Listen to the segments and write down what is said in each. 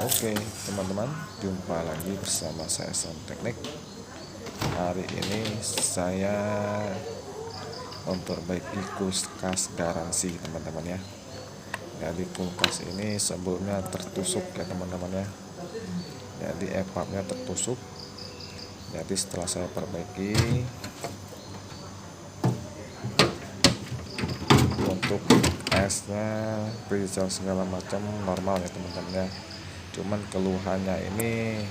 Oke teman-teman, jumpa lagi bersama saya Sam Teknik. Hari ini saya memperbaiki kulkas garansi teman-teman ya. Jadi kulkas ini sebelumnya tertusuk ya teman-teman ya. Jadi EVAP-nya tertusuk. Jadi setelah saya perbaiki, untuk esnya, freezer segala macam normal ya teman-teman ya. Cuman keluhannya ini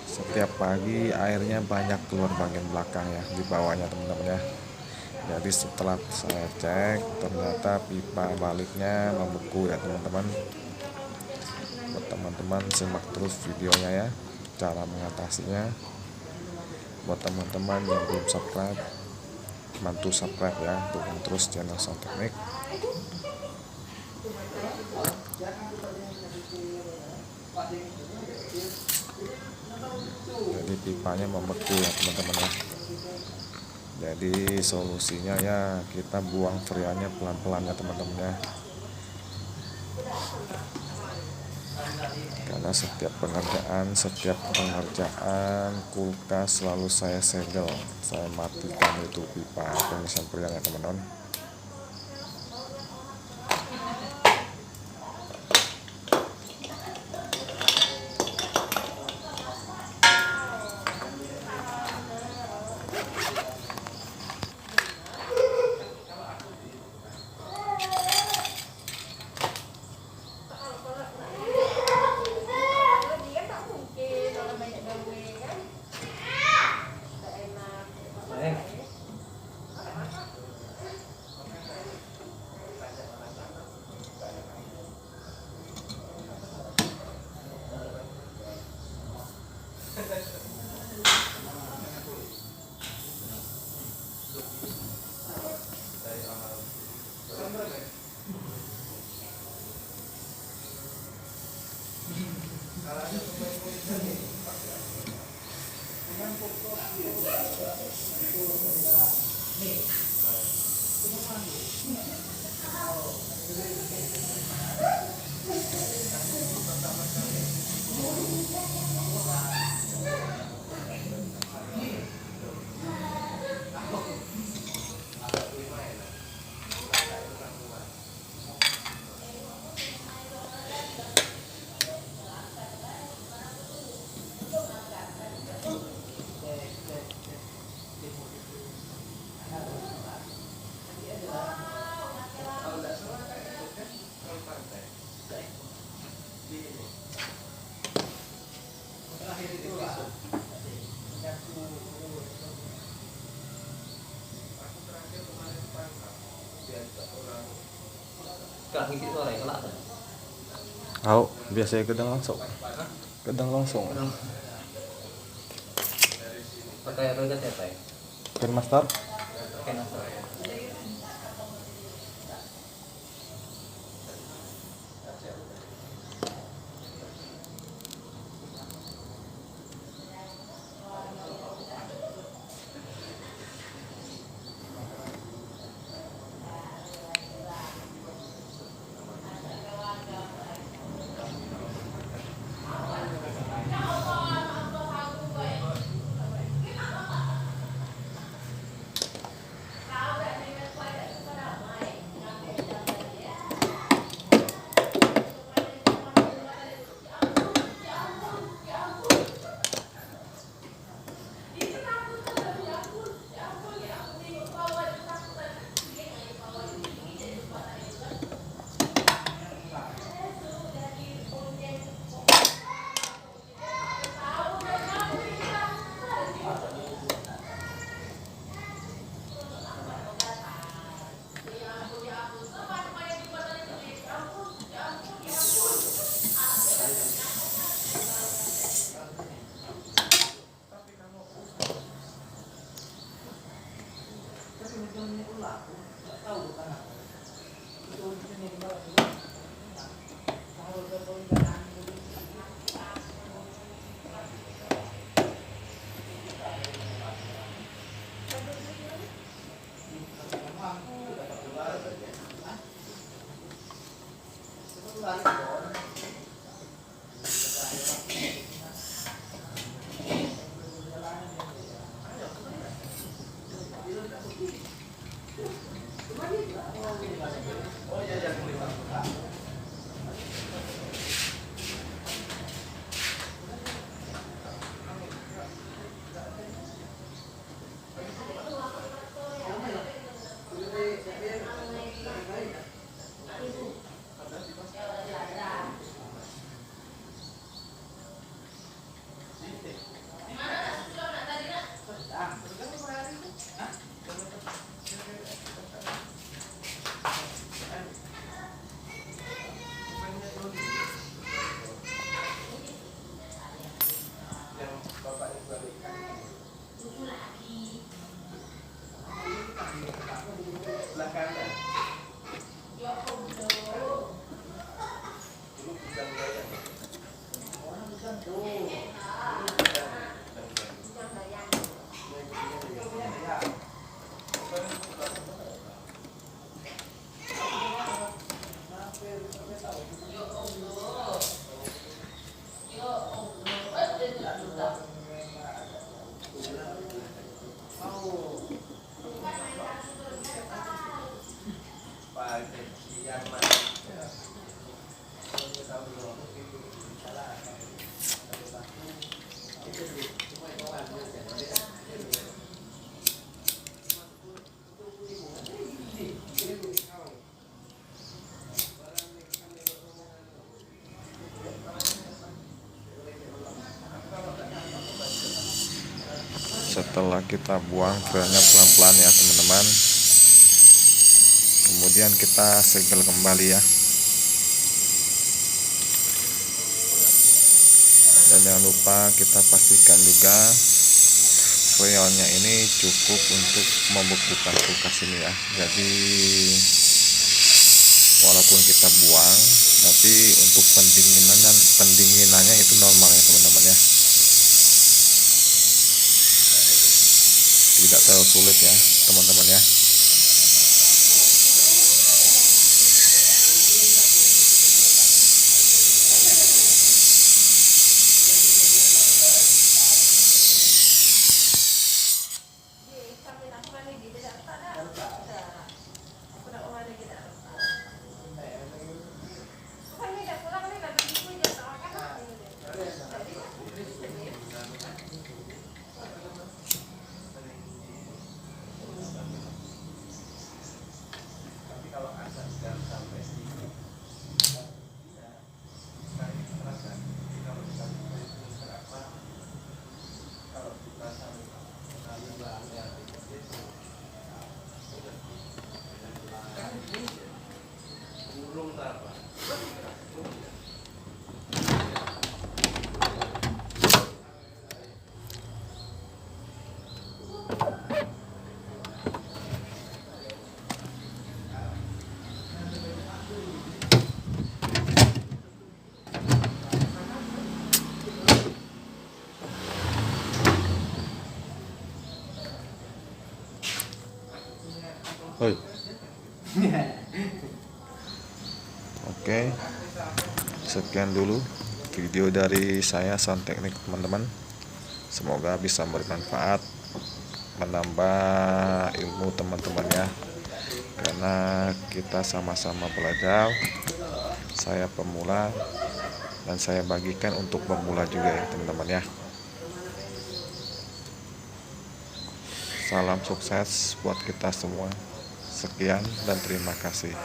setiap pagi airnya banyak keluar bagian belakang ya, di bawahnya teman-teman ya. Jadi setelah saya cek ternyata pipa baliknya membeku ya teman-teman. Buat teman-teman simak terus videonya ya, cara mengatasinya. Buat teman-teman yang belum subscribe, bantu subscribe ya, dukung terus channel Sam Teknik. Jadi pipanya membeku ya teman-teman ya. Jadi solusinya ya kita buang freonnya pelan-pelan ya teman-teman ya. Karena setiap pengerjaan kulkas selalu saya segel, saya matikan itu pipa pengisian freon ya teman-teman. Tahu, biasanya gedang langsung. Pakai roda siapa ya? Ken Master. Pakai nasi. Setelah kita buang filenya pelan-pelan ya teman-teman, kemudian kita segel kembali ya. Dan jangan lupa kita pastikan juga freonnya ini cukup untuk membekukan kulkas ini ya. Jadi walaupun kita buang, tapi untuk pendinginannya itu normal ya teman-teman ya. Tidak terlalu sulit ya teman-teman ya. Oke, sekian dulu video dari saya Sound Teknik teman-teman. Semoga bisa bermanfaat, menambah ilmu teman-teman ya, karena kita sama-sama belajar. Saya pemula dan saya bagikan untuk pemula juga ya teman-teman ya. Salam sukses buat kita semua. Sekian dan terima kasih.